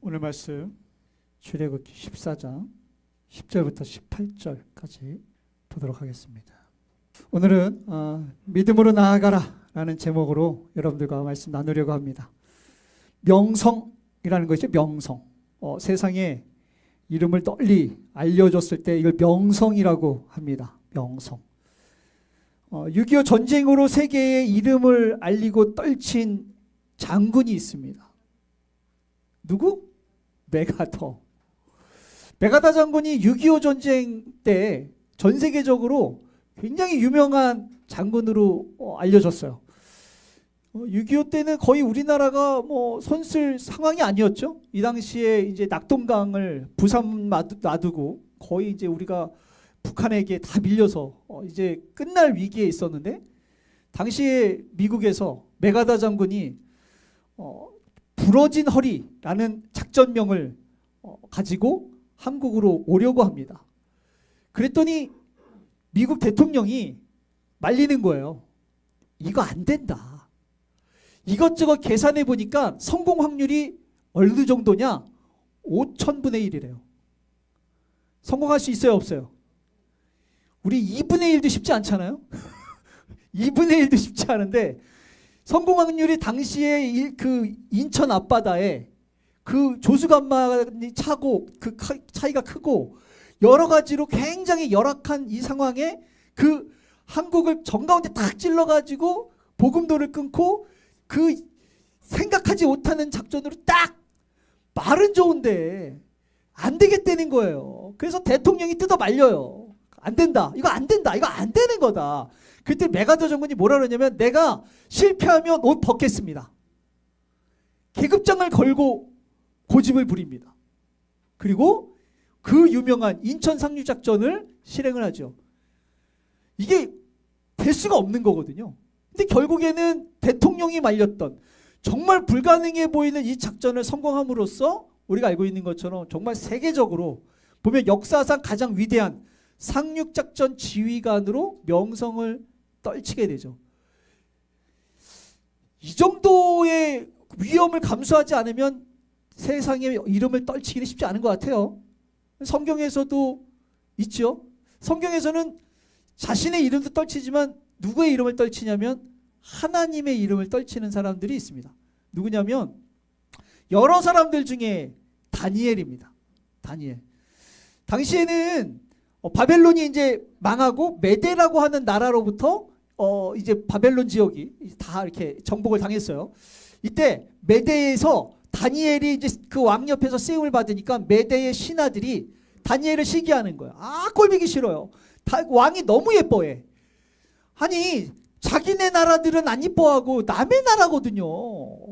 오늘 말씀 출애굽기 14장 10절부터 18절까지 보도록 하겠습니다. 오늘은 믿음으로 나아가라 라는 제목으로 여러분들과 말씀 나누려고 합니다. 명성이라는 것이죠. 명성. 세상에 이름을 널리 알려줬을 때 이걸 명성이라고 합니다. 명성. 6.25 전쟁으로 세계의 이름을 알리고 떨친 장군이 있습니다. 누구? 메가더. 메가더 장군이 6.25 전쟁 때 전 세계적으로 굉장히 유명한 장군으로 알려졌어요. 6.25 때는 거의 우리나라가 손쓸 상황이 아니었죠. 이 당시에 이제 낙동강을 부산 놔두고 거의 이제 우리가 북한에게 다 밀려서 이제 끝날 위기에 있었는데, 당시에 미국에서 메가더 장군이 부러진 허리라는 작전명을 가지고 한국으로 오려고 합니다. 그랬더니 미국 대통령이 말리는 거예요. 이거 안 된다. 이것저것 계산해 보니까 성공 확률이 어느 정도냐? 5,000분의 1이래요. 성공할 수 있어요, 없어요? 우리 2분의 1도 쉽지 않잖아요. 2분의 1도 쉽지 않은데 성공 확률이 당시에 그 인천 앞바다에 그 조수간만이 차고 그 차이가 크고 여러 가지로 굉장히 열악한 이 상황에 그 한국을 정가운데 딱 찔러가지고 보급도를 끊고 그 생각하지 못하는 작전으로 딱 말은 좋은데 안 되겠다는 거예요. 그래서 대통령이 뜯어 말려요. 안 된다. 이거 안 된다. 이거 안 되는 거다. 그때 메가더 장군이 뭐라 그러냐면, 내가 실패하면 옷 벗겠습니다. 계급장을 걸고 고집을 부립니다. 그리고 그 유명한 인천 상륙작전을 실행을 하죠. 이게 될 수가 없는 거거든요. 근데 결국에는 대통령이 말렸던 정말 불가능해 보이는 이 작전을 성공함으로써 우리가 알고 있는 것처럼 정말 세계적으로 보면 역사상 가장 위대한 상륙작전 지휘관으로 명성을 떨치게 되죠. 이 정도의 위험을 감수하지 않으면 세상의 이름을 떨치기는 쉽지 않은 것 같아요. 성경에서도 있죠. 성경에서는 자신의 이름도 떨치지만 누구의 이름을 떨치냐면 하나님의 이름을 떨치는 사람들이 있습니다. 누구냐면 여러 사람들 중에 다니엘입니다. 다니엘. 당시에는 바벨론이 이제 망하고 메대라고 하는 나라로부터 이제 바벨론 지역이 다 이렇게 정복을 당했어요. 이때 메대에서 다니엘이 이제 그 왕 옆에서 쓰임을 받으니까 메대의 신하들이 다니엘을 시기하는 거예요. 꼴보기 싫어요. 왕이 너무 예뻐해. 아니, 자기네 나라들은 안 이뻐하고 남의 나라거든요.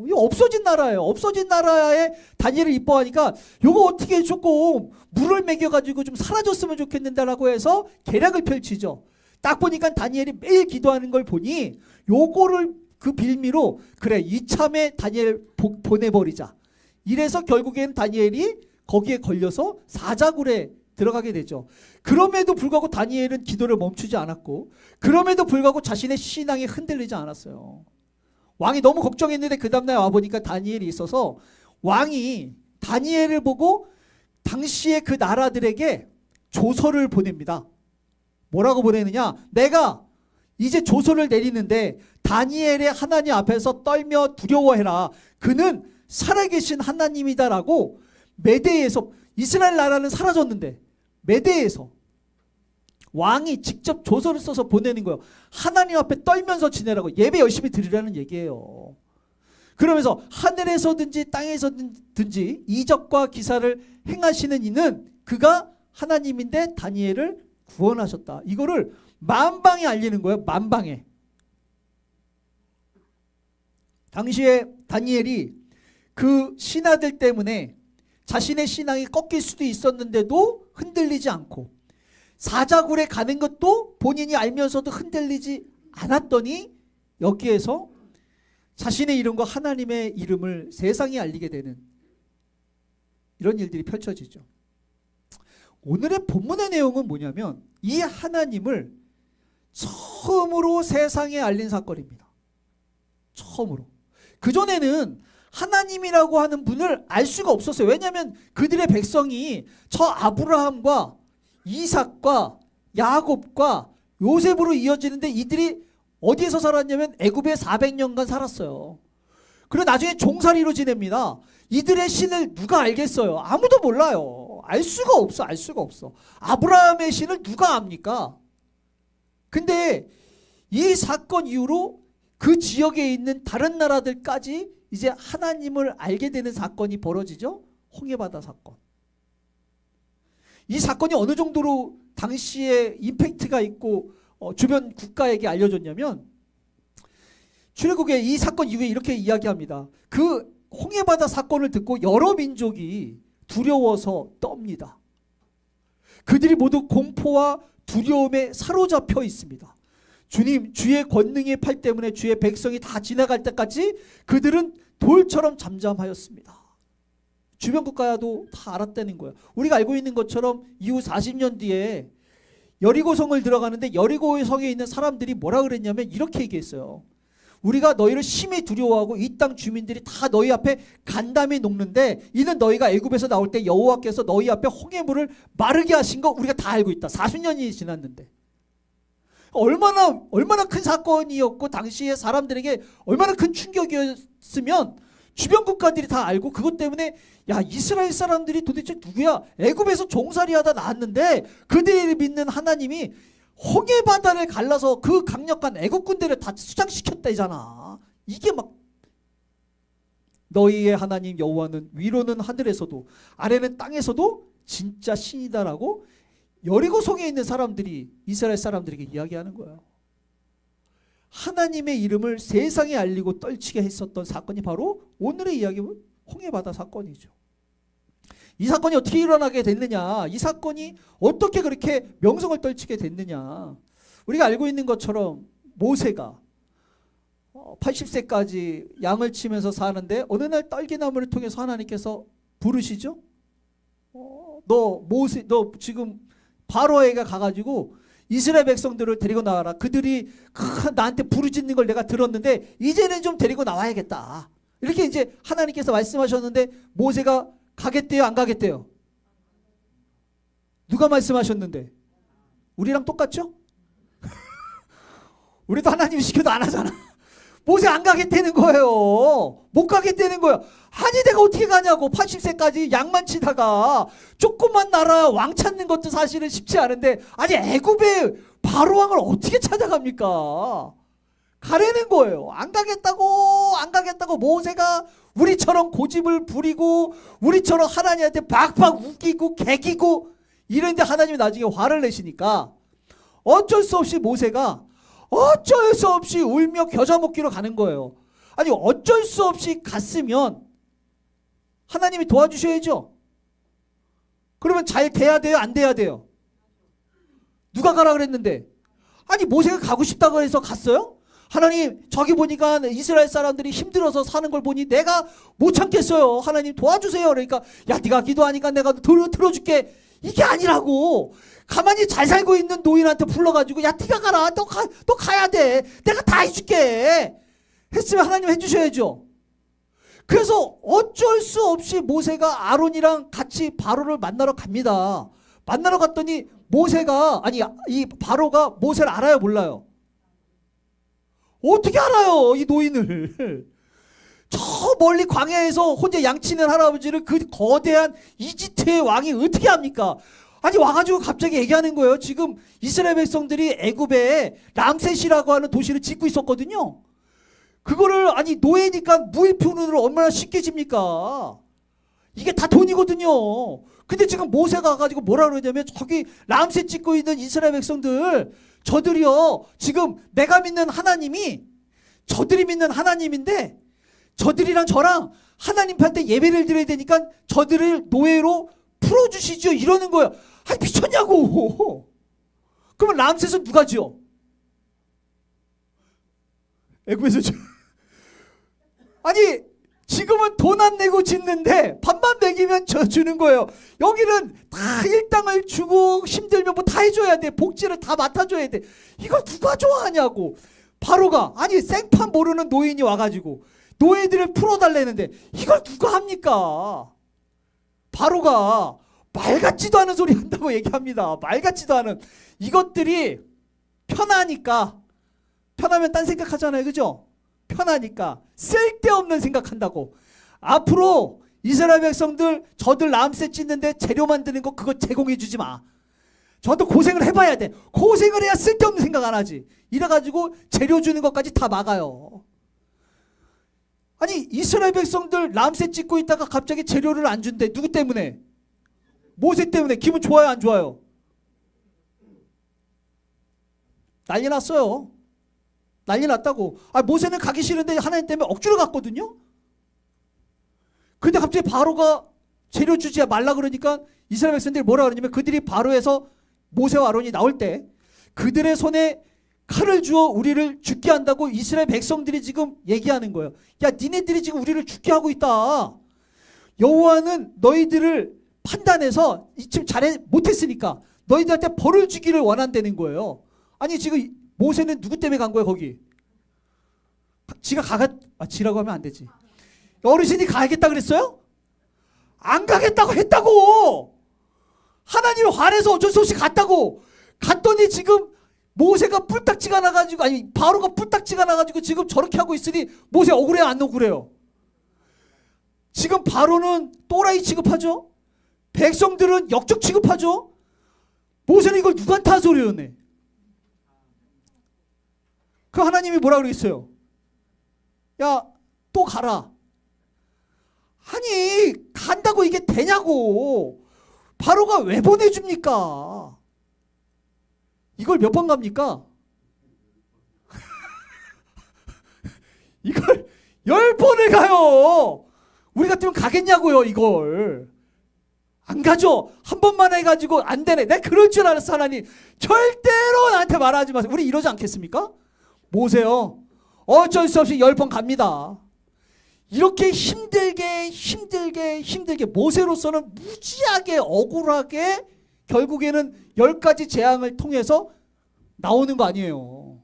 이거 없어진 나라예요. 없어진 나라에 다니엘을 이뻐하니까 요거 어떻게 조금 물을 먹여가지고 좀 사라졌으면 좋겠는다라고 해서 계략을 펼치죠. 딱 보니까 다니엘이 매일 기도하는 걸 보니 요거를 그 빌미로 그래, 이참에 다니엘 보내버리자. 이래서 결국엔 다니엘이 거기에 걸려서 사자굴에 들어가게 되죠. 그럼에도 불구하고 다니엘은 기도를 멈추지 않았고, 그럼에도 불구하고 자신의 신앙이 흔들리지 않았어요. 왕이 너무 걱정했는데 그 다음날 와보니까 다니엘이 있어서 왕이 다니엘을 보고 당시에 그 나라들에게 조서를 보냅니다. 뭐라고 보내느냐? 내가 이제 조서를 내리는데 다니엘의 하나님 앞에서 떨며 두려워해라. 그는 살아계신 하나님이다라고 메대에서, 이스라엘 나라는 사라졌는데 메대에서 왕이 직접 조서를 써서 보내는 거예요. 하나님 앞에 떨면서 지내라고, 예배 열심히 드리라는 얘기예요. 그러면서 하늘에서든지 땅에서든지 이적과 기사를 행하시는 이는 그가 하나님인데 다니엘을 구원하셨다. 이거를 만방에 알리는 거예요. 만방에. 당시에 다니엘이 그 신하들 때문에 자신의 신앙이 꺾일 수도 있었는데도 흔들리지 않고, 사자굴에 가는 것도 본인이 알면서도 흔들리지 않았더니 여기에서 자신의 이름과 하나님의 이름을 세상에 알리게 되는 이런 일들이 펼쳐지죠. 오늘의 본문의 내용은 뭐냐면 이 하나님을 처음으로 세상에 알린 사건입니다. 처음으로. 그전에는 하나님이라고 하는 분을 알 수가 없었어요. 왜냐하면 그들의 백성이 저 아브라함과 이삭과 야곱과 요셉으로 이어지는데 이들이 어디에서 살았냐면 애굽에 400년간 살았어요. 그리고 나중에 종살이로 지냅니다. 이들의 신을 누가 알겠어요? 아무도 몰라요. 알 수가 없어. 알 수가 없어. 아브라함의 신을 누가 압니까? 근데 이 사건 이후로 그 지역에 있는 다른 나라들까지 이제 하나님을 알게 되는 사건이 벌어지죠. 홍해바다 사건. 이 사건이 어느 정도로 당시에 임팩트가 있고 주변 국가에게 알려졌냐면 출애굽에 이 사건 이후에 이렇게 이야기합니다. 그 홍해바다 사건을 듣고 여러 민족이 두려워서 떱니다. 그들이 모두 공포와 두려움에 사로잡혀 있습니다. 주님, 주의 권능의 팔 때문에 주의 백성이 다 지나갈 때까지 그들은 돌처럼 잠잠하였습니다. 주변 국가도 다 알았다는 거예요. 우리가 알고 있는 것처럼 이후 40년 뒤에 여리고성을 들어가는데 여리고성에 있는 사람들이 뭐라 그랬냐면 이렇게 얘기했어요. 우리가 너희를 심히 두려워하고 이 땅 주민들이 다 너희 앞에 간담이 녹는데 이는 너희가 애굽에서 나올 때 여호와께서 너희 앞에 홍해물을 마르게 하신 거 우리가 다 알고 있다. 40년이 지났는데 얼마나 큰 사건이었고 당시에 사람들에게 얼마나 큰 충격이었으면 주변 국가들이 다 알고 그것 때문에 야 이스라엘 사람들이 도대체 누구야? 애굽에서 종살이하다 나왔는데 그들이 믿는 하나님이 홍해 바다를 갈라서 그 강력한 애국 군대를 다 수장시켰다잖아. 이게 막 너희의 하나님 여호와는 위로는 하늘에서도 아래는 땅에서도 진짜 신이다라고 여리고성에 있는 사람들이 이스라엘 사람들에게 이야기하는 거예요. 하나님의 이름을 세상에 알리고 떨치게 했었던 사건이 바로 오늘의 이야기 홍해바다 사건이죠. 이 사건이 어떻게 일어나게 됐느냐, 이 사건이 어떻게 그렇게 명성을 떨치게 됐느냐. 우리가 알고 있는 것처럼 모세가 80세까지 양을 치면서 사는데 어느 날 딸기나무를 통해서 하나님께서 부르시죠. 너 지금 바로에게 가가지고 이스라엘 백성들을 데리고 나와라. 그들이 나한테 부르짖는 걸 내가 들었는데 이제는 좀 데리고 나와야겠다. 이렇게 이제 하나님께서 말씀하셨는데 모세가 가겠대요, 안 가겠대요? 누가 말씀하셨는데? 우리랑 똑같죠? 우리도 하나님이 시켜도 안 하잖아. 모세 안 가겠다는 거예요. 못 가겠다는 거예요. 아니 내가 어떻게 가냐고. 80세까지 양만 치다가 조그만 나라 왕 찾는 것도 사실은 쉽지 않은데 아니 애굽의 바로왕을 어떻게 찾아갑니까? 가라는 거예요. 안 가겠다고 모세가 우리처럼 고집을 부리고 우리처럼 하나님한테 박박 우기고 개기고 이런데 하나님이 나중에 화를 내시니까 어쩔 수 없이 모세가 어쩔 수 없이 울며 겨자 먹기로 가는 거예요. 아니 어쩔 수 없이 갔으면 하나님이 도와주셔야죠. 그러면 잘 돼야 돼요? 안 돼야 돼요? 누가 가라 그랬는데? 아니 모세가 가고 싶다고 해서 갔어요? 하나님 저기 보니까 이스라엘 사람들이 힘들어서 사는 걸 보니 내가 못 참겠어요. 하나님 도와주세요. 그러니까 야 네가 기도하니까 내가 들어줄게. 이게 아니라고. 가만히 잘 살고 있는 노인한테 불러가지고 야 네가 가라. 또 가야 돼. 내가 다 해줄게. 했으면 하나님 해주셔야죠. 그래서 어쩔 수 없이 모세가 아론이랑 같이 바로를 만나러 갑니다. 만나러 갔더니 이 바로가 모세를 알아요, 몰라요? 어떻게 알아요, 이 노인을? 저 멀리 광야에서 혼자 양치는 할아버지를 그 거대한 이집트의 왕이 어떻게 합니까? 아니 와가지고 갑자기 얘기하는 거예요. 지금 이스라엘 백성들이 애굽에 람셋이라고 하는 도시를 짓고 있었거든요. 그거를 아니 노예니까 무일푼으로 얼마나 쉽게 집니까? 이게 다 돈이거든요. 근데 지금 모세가 가가지고 뭐라 그러냐면 저기 람셋 짓고 있는 이스라엘 백성들 저들이요 지금 내가 믿는 하나님이 저들이 믿는 하나님인데 저들이랑 저랑 하나님한테 예배를 드려야 되니까 저들을 노예로 풀어주시죠 이러는 거예요. 아니 미쳤냐고. 그러면 람셋은 누가 지어? 애굽에서 아니 지금은 돈 안 내고 짓는데 밥만 먹이면 주는 거예요. 여기는 다 일당을 주고 힘들면 뭐 다 해줘야 돼. 복지를 다 맡아줘야 돼. 이거 누가 좋아하냐고. 바로가 아니 생판 모르는 노인이 와가지고 노예들을 풀어달라는데 이걸 누가 합니까? 바로가 말 같지도 않은 소리 한다고 얘기합니다. 말 같지도 않은. 이것들이 편하니까, 편하면 딴 생각하잖아요. 그죠? 편하니까 쓸데없는 생각한다고. 앞으로 이스라엘 백성들 저들 라암세 찢는데 재료 만드는 거 그거 제공해 주지 마. 저도 고생을 해봐야 돼. 고생을 해야 쓸데없는 생각 안 하지. 이래가지고 재료 주는 것까지 다 막아요. 아니 이스라엘 백성들 라암세 찢고 있다가 갑자기 재료를 안 준대. 누구 때문에? 모세 때문에. 기분 좋아요 안 좋아요? 난리 났어요. 난리 났다고. 모세는 가기 싫은데 하나님 때문에 억지로 갔거든요. 근데 갑자기 바로가 재료 주지 말라 그러니까 이스라엘 백성들이 뭐라 그러냐면, 그들이 바로에서 모세와 아론이 나올 때 그들의 손에 칼을 주어 우리를 죽게 한다고 이스라엘 백성들이 지금 얘기하는 거예요. 야, 니네들이 지금 우리를 죽게 하고 있다. 여호와는 너희들을 판단해서 지금 못했으니까 너희들한테 벌을 주기를 원한다는 거예요. 아니 지금 모세는 누구 때문에 간 거예요 거기? 지라고 하면 안 되지. 어르신이 가야겠다 그랬어요? 안 가겠다고 했다고. 하나님 화내서 어쩔 수 없이 갔다고. 갔더니 지금 모세가 뿔딱지가 나가지고, 아니 바로가 뿔딱지가 나가지고 지금 저렇게 하고 있으니 모세 억울해요 안 억울해요? 지금 바로는 또라이 취급하죠. 백성들은 역적 취급하죠. 모세는 이걸 누구한테 한 소리였네. 그 하나님이 뭐라 그러겠어요? 야, 또 가라. 아니 간다고 이게 되냐고. 바로가 왜 보내줍니까? 이걸 몇 번 갑니까? 이걸 10번을 가요. 우리 같으면 가겠냐고요. 이걸 안 가죠. 한 번만 해가지고 안 되네. 내가 그럴 줄 알았어. 하나님 절대로 나한테 말하지 마세요. 우리 이러지 않겠습니까? 모세요, 어쩔 수 없이 10번 갑니다. 이렇게 힘들게 모세로서는 무지하게 억울하게 결국에는 10가지 재앙을 통해서 나오는 거 아니에요.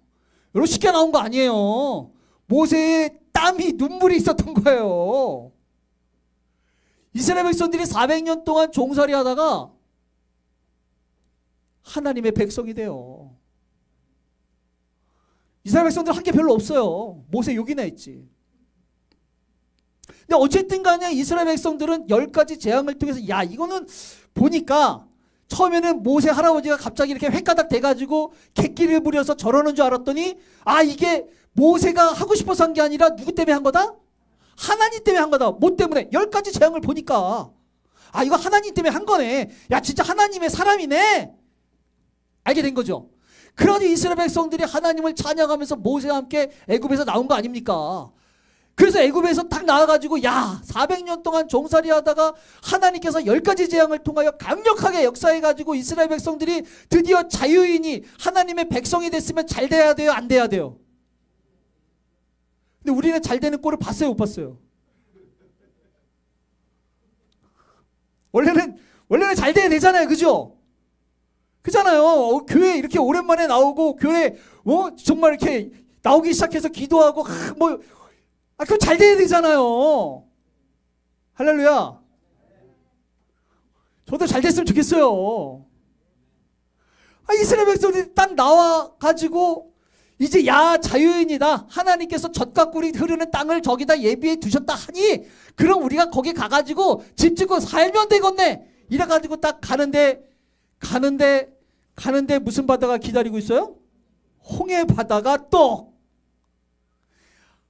여러분 쉽게 나온 거 아니에요. 모세의 땀이 눈물이 있었던 거예요. 이스라엘 백성들이 400년 동안 종살이 하다가 하나님의 백성이 돼요. 이스라엘 백성들 한 게 별로 없어요. 모세 욕이나 했지. 근데 어쨌든 간에 이스라엘 백성들은 10가지 재앙을 통해서, 야 이거는 보니까 처음에는 모세 할아버지가 갑자기 이렇게 횟가닥 돼가지고 객기를 부려서 저러는 줄 알았더니, 이게 모세가 하고 싶어서 한 게 아니라 누구 때문에 한 거다? 하나님 때문에 한 거다. 뭐 때문에? 10가지 재앙을 보니까 이거 하나님 때문에 한 거네. 야 진짜 하나님의 사람이네. 알게 된 거죠. 그러니 이스라엘 백성들이 하나님을 찬양하면서 모세와 함께 애굽에서 나온 거 아닙니까? 그래서 애굽에서 딱 나와가지고 400년 동안 종살이 하다가 하나님께서 10가지 재앙을 통하여 강력하게 역사해가지고 이스라엘 백성들이 드디어 자유인이 하나님의 백성이 됐으면 잘 돼야 돼요 안 돼야 돼요? 근데 우리는 잘 되는 꼴을 봤어요 못 봤어요? 원래는 잘 돼야 되잖아요. 그죠? 그잖아요. 교회 이렇게 오랜만에 나오고 교회 정말 이렇게 나오기 시작해서 기도하고 그럼 잘 돼야 되잖아요. 할렐루야. 저도 잘 됐으면 좋겠어요. 이스라엘 백성들이 딱 나와가지고 이제 자유인이다. 하나님께서 젖과 꿀이 흐르는 땅을 저기다 예비해 두셨다 하니 그럼 우리가 거기 가가지고 집 짓고 살면 되겠네. 이래가지고 딱 가는데 무슨 바다가 기다리고 있어요? 홍해 바다가 또.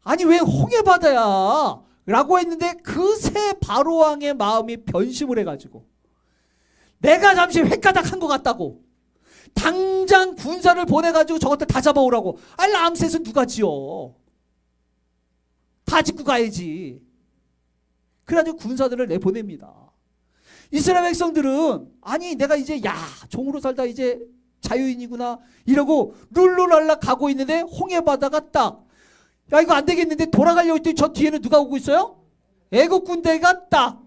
아니 왜 홍해 바다야? 라고 했는데 그새 바로왕의 마음이 변심을 해가지고 내가 잠시 횟가닥 한 것 같다고 당장 군사를 보내가지고 저것들 다 잡아오라고. 라암셋은 누가 지어? 다 짓고 가야지. 그래가지고 군사들을 내보냅니다. 이스라엘 백성들은 내가 이제 종으로 살다 이제 자유인이구나 이러고 룰루랄라 가고 있는데 홍해 바다가 딱 이거 안 되겠는데 돌아가려고 했더니 저 뒤에는 누가 오고 있어요? 애국 군대가 딱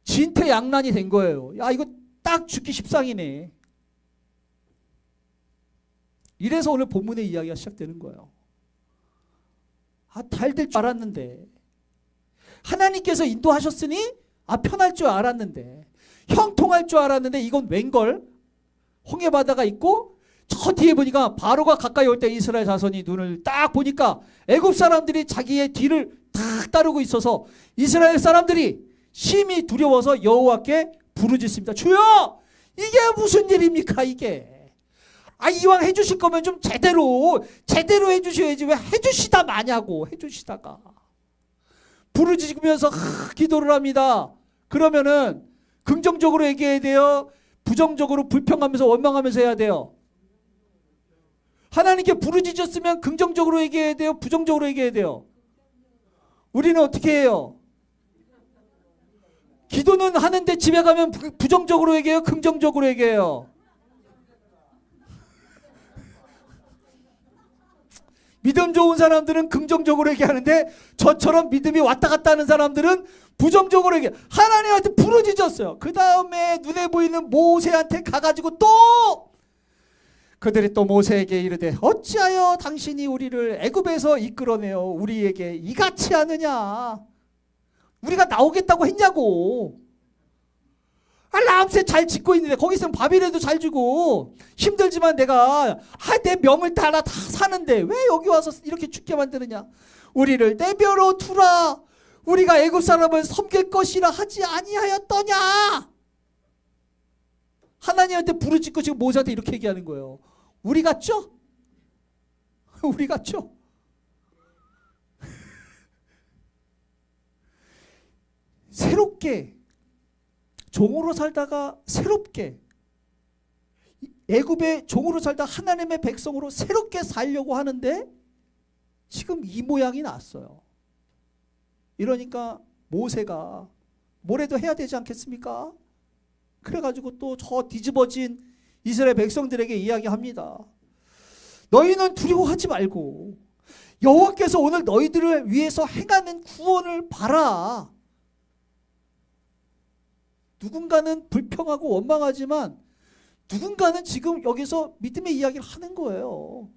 진퇴양난이 된 거예요. 이거 딱 죽기 십상이네. 이래서 오늘 본문의 이야기가 시작되는 거예요. 잘 될 줄 알았는데, 하나님께서 인도하셨으니 편할 줄 알았는데, 형통할 줄 알았는데 이건 웬걸? 홍해 바다가 있고 저 뒤에 보니까 바로가 가까이 올 때 이스라엘 자손이 눈을 딱 보니까 애굽 사람들이 자기의 뒤를 딱 따르고 있어서 이스라엘 사람들이 심히 두려워서 여호와께 부르짖습니다. 주여, 이게 무슨 일입니까 이게? 이왕 해주실 거면 좀 제대로 해주셔야지 왜 해주시다 마냐고. 해주시다가 부르짖으면서 기도를 합니다. 그러면은 긍정적으로 얘기해야 돼요? 부정적으로 불평하면서 원망하면서 해야 돼요? 하나님께 부르짖었으면 긍정적으로 얘기해야 돼요? 부정적으로 얘기해야 돼요? 우리는 어떻게 해요? 기도는 하는데 집에 가면 부정적으로 얘기해요? 긍정적으로 얘기해요? 믿음 좋은 사람들은 긍정적으로 얘기하는데 저처럼 믿음이 왔다 갔다 하는 사람들은 부정적으로 얘기해요. 하나님한테 부르짖었어요. 그 다음에 눈에 보이는 모세한테 가가지고 또 그들이 또 모세에게 이르되 어찌하여 당신이 우리를 애굽에서 이끌어내어 우리에게 이같이 하느냐? 우리가 나오겠다고 했냐고. 람세 잘 짓고 있는데 거기 있으면 밥이라도 잘 주고 힘들지만 내가 내 명을 따라 다 사는데 왜 여기 와서 이렇게 죽게 만드느냐? 우리를 내버려 두라. 우리가 애굽 사람을 섬길 것이라 하지 아니하였더냐? 하나님한테 부르짖고 지금 모세한테 이렇게 얘기하는 거예요. 우리 같죠? 우리 같죠? 새롭게 종으로 살다가 새롭게 애굽의 종으로 살다 하나님의 백성으로 새롭게 살려고 하는데 지금 이 모양이 났어요. 이러니까 모세가 뭐라도 해야 되지 않겠습니까? 그래가지고 또 저 뒤집어진 이스라엘 백성들에게 이야기합니다. 너희는 두려워하지 말고 여호와께서 오늘 너희들을 위해서 행하는 구원을 봐라. 누군가는 불평하고 원망하지만 누군가는 지금 여기서 믿음의 이야기를 하는 거예요.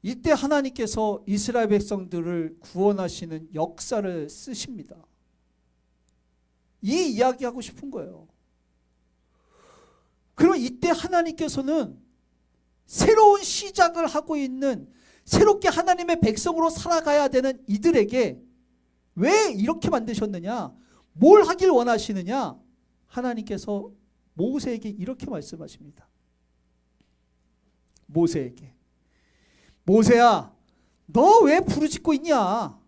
이때 하나님께서 이스라엘 백성들을 구원하시는 역사를 쓰십니다. 이 이야기하고 싶은 거예요. 그럼 이때 하나님께서는 새로운 시작을 하고 있는 새롭게 하나님의 백성으로 살아가야 되는 이들에게 왜 이렇게 만드셨느냐? 뭘 하길 원하시느냐? 하나님께서 모세에게 이렇게 말씀하십니다. 모세에게 모세야, 너 왜 부르짖고 있냐?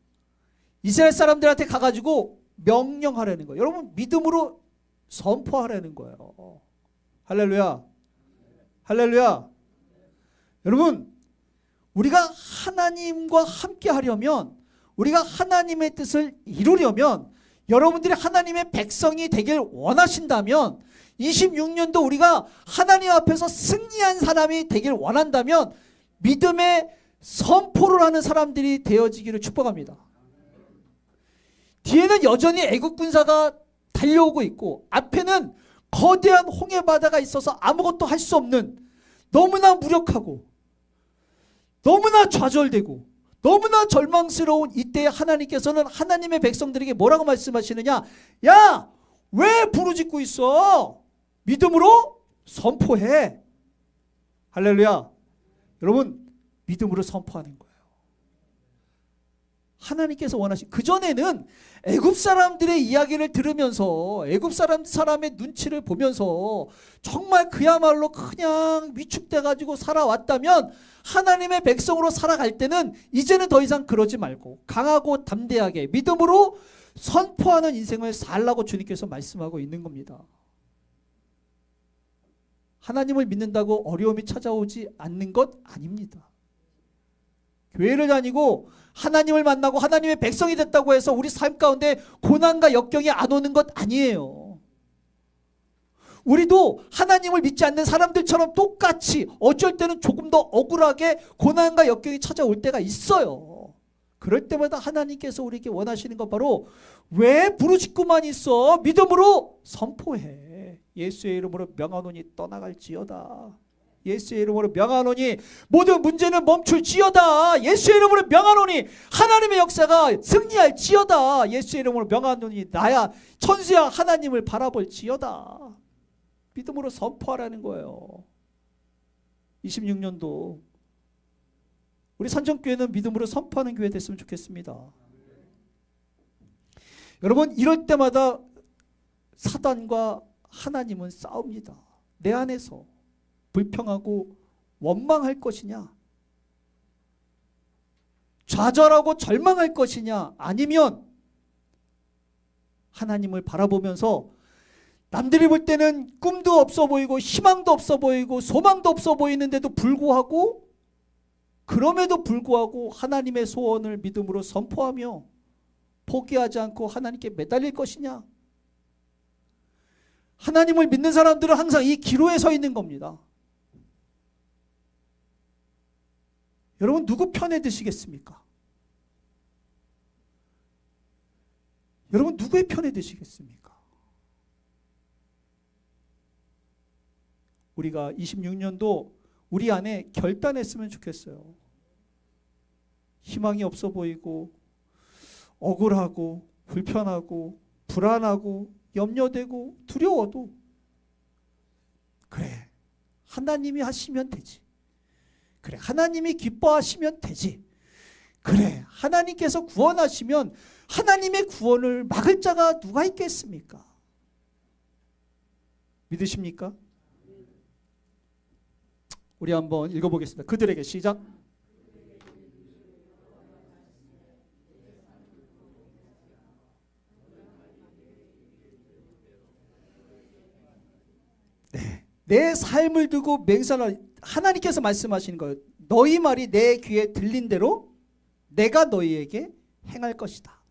이스라엘 사람들한테 가가지고 명령하라는 거예요. 여러분 믿음으로 선포하라는 거예요. 할렐루야. 할렐루야. 여러분 우리가 하나님과 함께 하려면 우리가 하나님의 뜻을 이루려면 여러분들이 하나님의 백성이 되길 원하신다면 26년도 우리가 하나님 앞에서 승리한 사람이 되길 원한다면 믿음의 선포를 하는 사람들이 되어지기를 축복합니다. 뒤에는 여전히 애국 군사가 달려오고 있고 앞에는 거대한 홍해 바다가 있어서 아무것도 할 수 없는 너무나 무력하고 너무나 좌절되고 너무나 절망스러운 이때에 하나님께서는 하나님의 백성들에게 뭐라고 말씀하시느냐? 야, 왜 부르짖고 있어? 믿음으로 선포해. 할렐루야. 여러분 믿음으로 선포하는 거예요. 하나님께서 원하신 그전에는 애굽 사람들의 이야기를 들으면서 애굽 사람의 눈치를 보면서 정말 그야말로 그냥 위축돼 가지고 살아왔다면 하나님의 백성으로 살아갈 때는 이제는 더 이상 그러지 말고 강하고 담대하게 믿음으로 선포하는 인생을 살라고 주님께서 말씀하고 있는 겁니다. 하나님을 믿는다고 어려움이 찾아오지 않는 것 아닙니다. 교회를 다니고 하나님을 만나고 하나님의 백성이 됐다고 해서 우리 삶 가운데 고난과 역경이 안 오는 것 아니에요. 우리도 하나님을 믿지 않는 사람들처럼 똑같이 어쩔 때는 조금 더 억울하게 고난과 역경이 찾아올 때가 있어요. 그럴 때마다 하나님께서 우리에게 원하시는 건 바로 왜 부르짖고만 있어? 믿음으로 선포해. 예수의 이름으로 명하노니 떠나갈지어다. 예수의 이름으로 명하노니 모든 문제는 멈출지어다. 예수의 이름으로 명하노니 하나님의 역사가 승리할지어다. 예수의 이름으로 명하노니 나야 천수야 하나님을 바라볼지어다. 믿음으로 선포하라는 거예요. 26년도 우리 산정교회는 믿음으로 선포하는 교회 됐으면 좋겠습니다. 여러분, 이럴 때마다 사단과 하나님은 싸웁니다. 내 안에서 불평하고 원망할 것이냐, 좌절하고 절망할 것이냐, 아니면 하나님을 바라보면서 남들이 볼 때는 꿈도 없어 보이고 희망도 없어 보이고 소망도 없어 보이는데도 불구하고, 그럼에도 불구하고 하나님의 소원을 믿음으로 선포하며 포기하지 않고 하나님께 매달릴 것이냐. 하나님을 믿는 사람들은 항상 이 기로에 서 있는 겁니다. 여러분, 누구 편에 드시겠습니까? 여러분, 누구의 편에 드시겠습니까? 우리가 26년도 우리 안에 결단했으면 좋겠어요. 희망이 없어 보이고 억울하고 불편하고 불안하고 염려되고 두려워도, 그래, 하나님이 하시면 되지. 그래, 하나님이 기뻐하시면 되지. 그래, 하나님께서 구원하시면 하나님의 구원을 막을 자가 누가 있겠습니까? 믿으십니까? 우리 한번 읽어보겠습니다. 그들에게 시작. 네, 내 삶을 두고 맹세하라. 하나님께서 말씀하시는 거예요. 너희 말이 내 귀에 들린 대로 내가 너희에게 행할 것이다.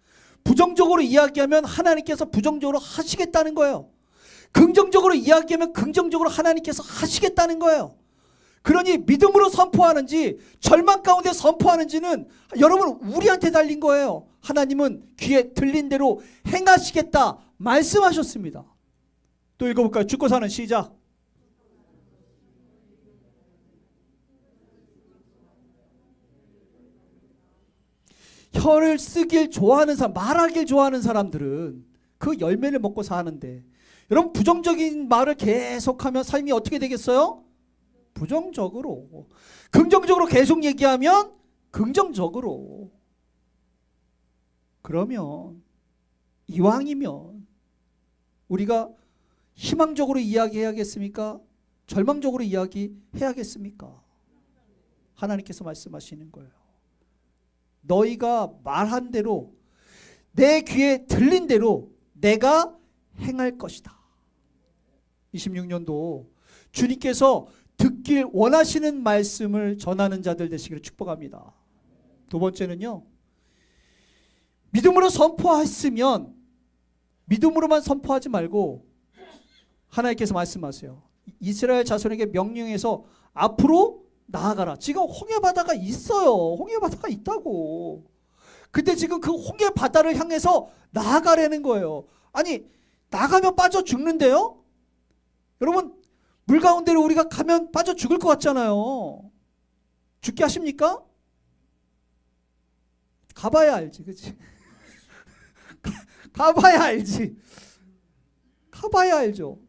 부정적으로 이야기하면 하나님께서 부정적으로 하시겠다는 거예요. 긍정적으로 이야기하면 긍정적으로 하나님께서 하시겠다는 거예요. 그러니 믿음으로 선포하는지 절망 가운데 선포하는지는 여러분 우리한테 달린 거예요. 하나님은 귀에 들린 대로 행하시겠다 말씀하셨습니다. 또 읽어볼까요? 죽고 사는 시작. 혀를 쓰길 좋아하는 사람, 말하길 좋아하는 사람들은 그 열매를 먹고 사는데, 여러분 부정적인 말을 계속하면 삶이 어떻게 되겠어요? 부정적으로. 긍정적으로 계속 얘기하면 긍정적으로. 그러면 이왕이면 우리가 희망적으로 이야기해야겠습니까? 절망적으로 이야기해야겠습니까? 하나님께서 말씀하시는 거예요. 너희가 말한 대로 내 귀에 들린 대로 내가 행할 것이다. 26년도 주님께서 듣길 원하시는 말씀을 전하는 자들 되시기를 축복합니다. 두 번째는요, 믿음으로 선포했으면 믿음으로만 선포하지 말고 하나님께서 말씀하세요. 이스라엘 자손에게 명령해서 앞으로 나아가라. 지금 홍해바다가 있어요. 홍해바다가 있다고. 근데 지금 그 홍해바다를 향해서 나아가라는 거예요. 아니, 나가면 빠져 죽는데요? 여러분, 물 가운데로 우리가 가면 빠져 죽을 것 같잖아요. 죽게 하십니까? 가봐야 알지, 그치? 가봐야 알지. 가봐야 알죠.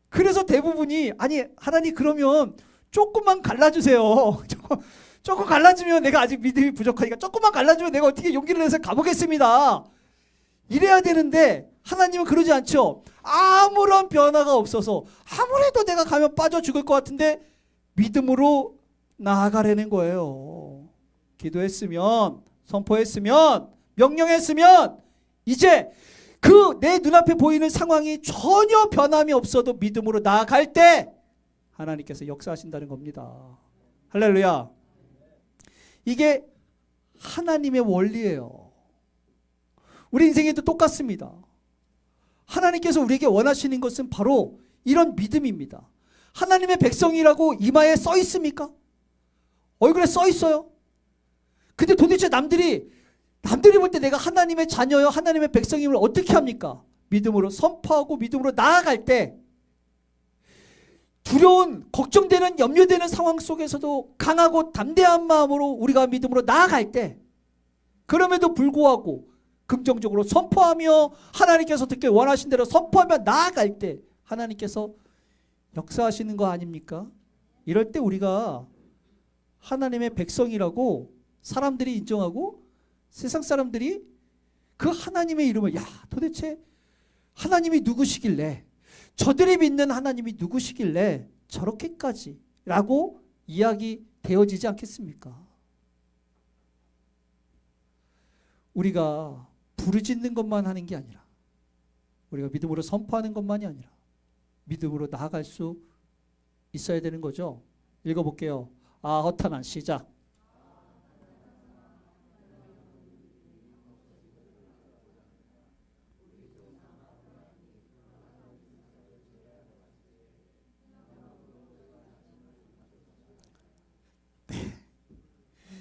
그래서 대부분이, 아니 하나님 그러면 조금만 갈라주세요. 조금 갈라주면, 내가 아직 믿음이 부족하니까 조금만 갈라주면 내가 어떻게 용기를 내서 가보겠습니다. 이래야 되는데 하나님은 그러지 않죠. 아무런 변화가 없어서 아무래도 내가 가면 빠져 죽을 것 같은데 믿음으로 나아가라는 거예요. 기도했으면, 선포했으면, 명령했으면 이제 그 내 눈앞에 보이는 상황이 전혀 변함이 없어도 믿음으로 나아갈 때 하나님께서 역사하신다는 겁니다. 할렐루야. 이게 하나님의 원리예요. 우리 인생에도 똑같습니다. 하나님께서 우리에게 원하시는 것은 바로 이런 믿음입니다. 하나님의 백성이라고 이마에 써 있습니까? 얼굴에 써 있어요. 근데 도대체 남들이 볼 때 내가 하나님의 자녀요, 하나님의 백성임을 어떻게 합니까? 믿음으로 선포하고 믿음으로 나아갈 때 두려운, 걱정되는, 염려되는 상황 속에서도 강하고 담대한 마음으로 우리가 믿음으로 나아갈 때, 그럼에도 불구하고 긍정적으로 선포하며 하나님께서 듣길 원하신 대로 선포하며 나아갈 때 하나님께서 역사하시는 거 아닙니까? 이럴 때 우리가 하나님의 백성이라고 사람들이 인정하고 세상 사람들이 그 하나님의 이름을, 야, 도대체 하나님이 누구시길래, 저들이 믿는 하나님이 누구시길래 저렇게까지 라고 이야기 되어지지 않겠습니까? 우리가 부르짖는 것만 하는 게 아니라, 우리가 믿음으로 선포하는 것만이 아니라 믿음으로 나아갈 수 있어야 되는 거죠. 읽어볼게요. 허탄한 시작.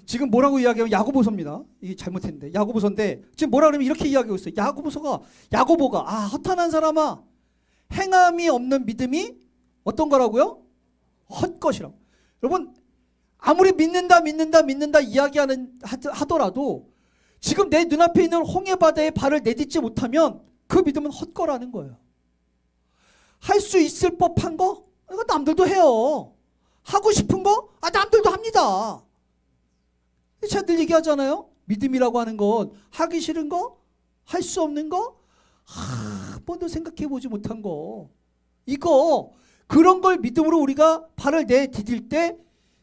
지금 뭐라고 이야기하면 야고보서입니다. 이게 잘못했는데 야고보서인데 지금 뭐라 그러면 이렇게 이야기하고 있어요. 야고보가 허탄한 사람아, 행함이 없는 믿음이 어떤 거라고요? 헛것이라고. 여러분, 아무리 믿는다 하더라도 지금 내 눈앞에 있는 홍해바다에 발을 내딛지 못하면 그 믿음은 헛거라는 거예요. 할 수 있을 법한 거? 이거 남들도 해요. 하고 싶은 거? 남들도 합니다. 제가 늘 얘기하잖아요. 믿음이라고 하는 건 하기 싫은 거, 할 수 없는 거, 한 번도 생각해 보지 못한 거, 이거 그런 걸 믿음으로 우리가 발을 내디딜 때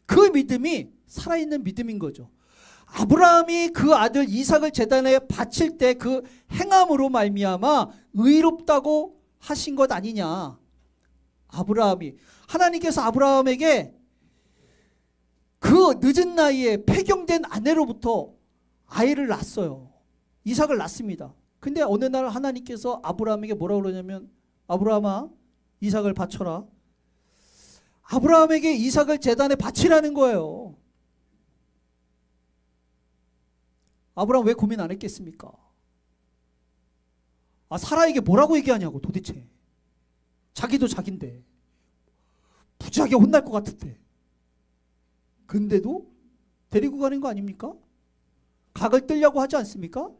그 믿음이 살아있는 믿음인 거죠. 아브라함이 그 아들 이삭을 제단에 바칠 때 그 행함으로 말미암아 의롭다고 하신 것 아니냐. 하나님께서 아브라함에게 그 늦은 나이에 폐경된 아내로부터 아이를 낳았어요. 이삭을 낳습니다. 근데 어느 날 하나님께서 아브라함에게 뭐라고 그러냐면, 아브라함아, 이삭을 바쳐라. 아브라함에게 이삭을 제단에 바치라는 거예요. 아브라함 왜 고민 안 했겠습니까? 사라에게 뭐라고 얘기하냐고 도대체. 자기도 자긴데 부지하게 혼날 것 같은데. 근데도 데리고 가는 거 아닙니까? 각을 뜨려고 하지 않습니까?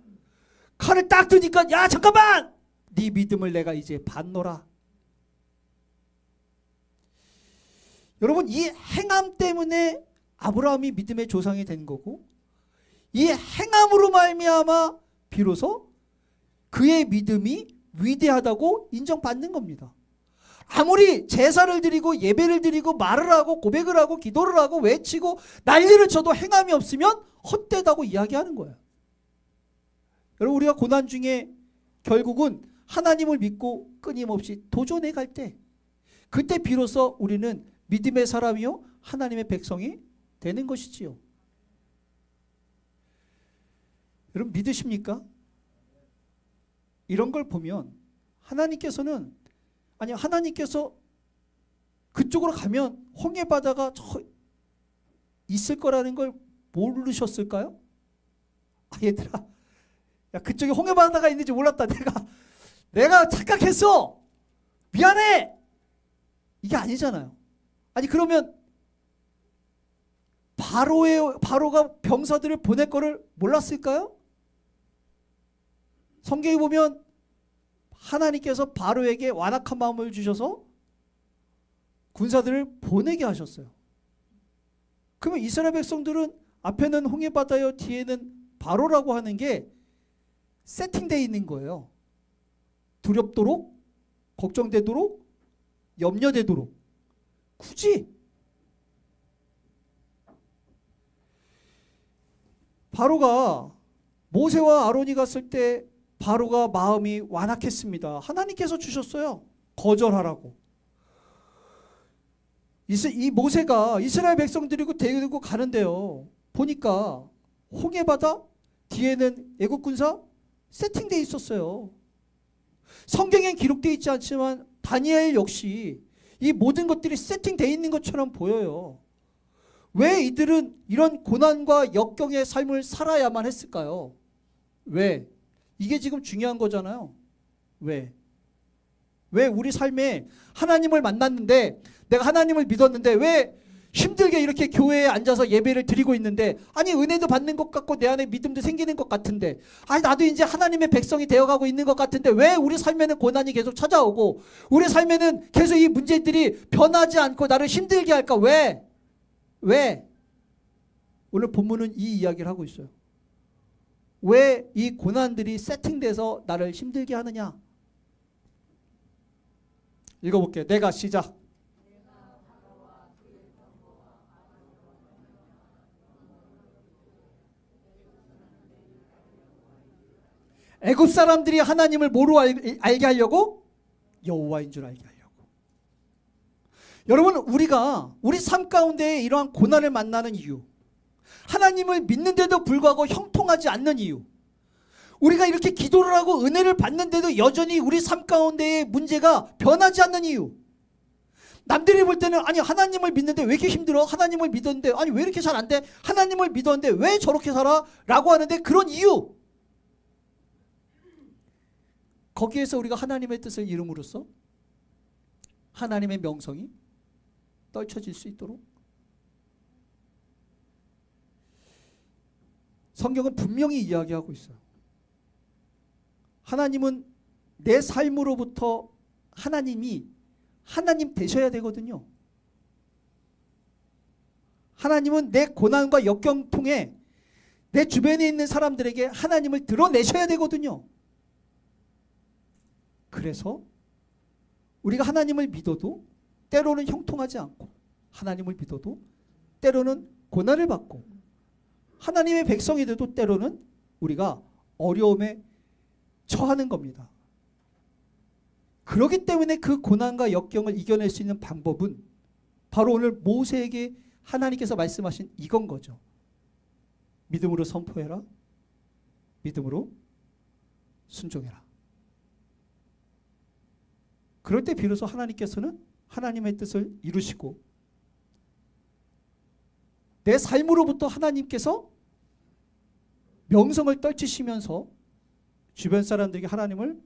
칼을 딱 드니까, 야, 잠깐만! 네 믿음을 내가 이제 받노라. 여러분, 이 행함 때문에 아브라함이 믿음의 조상이 된 거고, 이 행함으로 말미암아 비로소 그의 믿음이 위대하다고 인정받는 겁니다. 아무리 제사를 드리고 예배를 드리고 말을 하고 고백을 하고 기도를 하고 외치고 난리를 쳐도 행함이 없으면 헛되다고 이야기하는 거예요. 여러분, 우리가 고난 중에 결국은 하나님을 믿고 끊임없이 도전해 갈 때, 그때 비로소 우리는 믿음의 사람이요 하나님의 백성이 되는 것이지요. 여러분, 믿으십니까? 이런 걸 보면 하나님께서 그쪽으로 가면 홍해바다가 있을 거라는 걸 모르셨을까요? 얘들아, 야, 그쪽에 홍해바다가 있는지 몰랐다. 내가 착각했어. 미안해. 이게 아니잖아요. 그러면 바로가 병사들을 보낼 거를 몰랐을까요? 성경에 보면 하나님께서 바로에게 완악한 마음을 주셔서 군사들을 보내게 하셨어요. 그러면 이스라엘 백성들은 앞에는 홍해바다요, 뒤에는 바로라고 하는 게 세팅되어 있는 거예요. 두렵도록, 걱정되도록, 염려되도록. 굳이 바로가, 모세와 아론이 갔을 때 바로가 마음이 완악했습니다. 하나님께서 주셨어요. 거절하라고. 이 모세가 이스라엘 백성들이고 데리고 가는데요, 보니까 홍해바다 뒤에는 애국 군사 세팅되어 있었어요. 성경엔 기록되어 있지 않지만 다니엘 역시 이 모든 것들이 세팅되어 있는 것처럼 보여요. 왜 이들은 이런 고난과 역경의 삶을 살아야만 했을까요? 왜? 이게 지금 중요한 거잖아요. 왜? 왜 우리 삶에 하나님을 만났는데, 내가 하나님을 믿었는데 왜 힘들게 이렇게 교회에 앉아서 예배를 드리고 있는데, 아니 은혜도 받는 것 같고 내 안에 믿음도 생기는 것 같은데, 아니 나도 이제 하나님의 백성이 되어가고 있는 것 같은데 왜 우리 삶에는 고난이 계속 찾아오고 우리 삶에는 계속 이 문제들이 변하지 않고 나를 힘들게 할까? 왜? 오늘 본문은 이 이야기를 하고 있어요. 왜 이 고난들이 세팅돼서 나를 힘들게 하느냐? 읽어볼게요. 내가 시작. 애굽 사람들이 하나님을 뭐로 알게 하려고? 여호와인 줄 알게 하려고. 여러분, 우리가 우리 삶 가운데 이러한 고난을 만나는 이유, 하나님을 믿는데도 불구하고 형통하지 않는 이유, 우리가 이렇게 기도를 하고 은혜를 받는데도 여전히 우리 삶 가운데의 문제가 변하지 않는 이유, 남들이 볼 때는 아니 하나님을 믿는데 왜 이렇게 힘들어? 하나님을 믿었는데 아니 왜 이렇게 잘 안 돼? 하나님을 믿었는데 왜 저렇게 살아? 라고 하는데, 그런 이유, 거기에서 우리가 하나님의 뜻을 이름으로써 하나님의 명성이 떨쳐질 수 있도록 성경은 분명히 이야기하고 있어요. 하나님은 내 삶으로부터 하나님이 하나님 되셔야 되거든요. 하나님은 내 고난과 역경 통해 내 주변에 있는 사람들에게 하나님을 드러내셔야 되거든요. 그래서 우리가 하나님을 믿어도 때로는 형통하지 않고, 하나님을 믿어도 때로는 고난을 받고, 하나님의 백성이 돼도 때로는 우리가 어려움에 처하는 겁니다. 그렇기 때문에 그 고난과 역경을 이겨낼 수 있는 방법은 바로 오늘 모세에게 하나님께서 말씀하신 이건 거죠. 믿음으로 선포해라. 믿음으로 순종해라. 그럴 때 비로소 하나님께서는 하나님의 뜻을 이루시고 내 삶으로부터 하나님께서 명성을 떨치시면서 주변 사람들에게 하나님을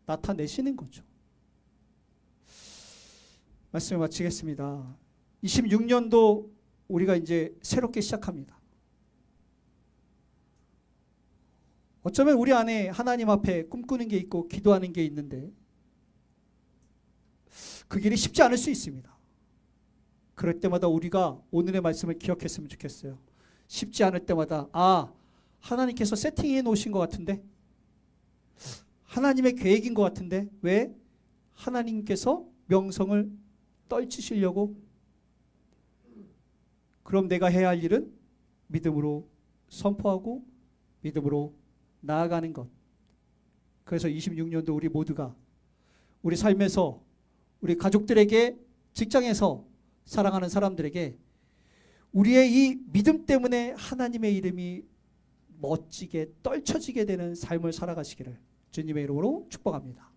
나타내시는 거죠. 말씀을 마치겠습니다. 26년도 우리가 이제 새롭게 시작합니다. 어쩌면 우리 안에 하나님 앞에 꿈꾸는 게 있고 기도하는 게 있는데 그 길이 쉽지 않을 수 있습니다. 그럴 때마다 우리가 오늘의 말씀을 기억했으면 좋겠어요. 쉽지 않을 때마다 하나님께서 세팅해 놓으신 것 같은데, 하나님의 계획인 것 같은데 왜 하나님께서 명성을 떨치시려고? 그럼 내가 해야 할 일은 믿음으로 선포하고 믿음으로 나아가는 것. 그래서 26년도 우리 모두가 우리 삶에서 우리 가족들에게, 직장에서 사랑하는 사람들에게 우리의 이 믿음 때문에 하나님의 이름이 멋지게 떨쳐지게 되는 삶을 살아가시기를 주님의 이름으로 축복합니다.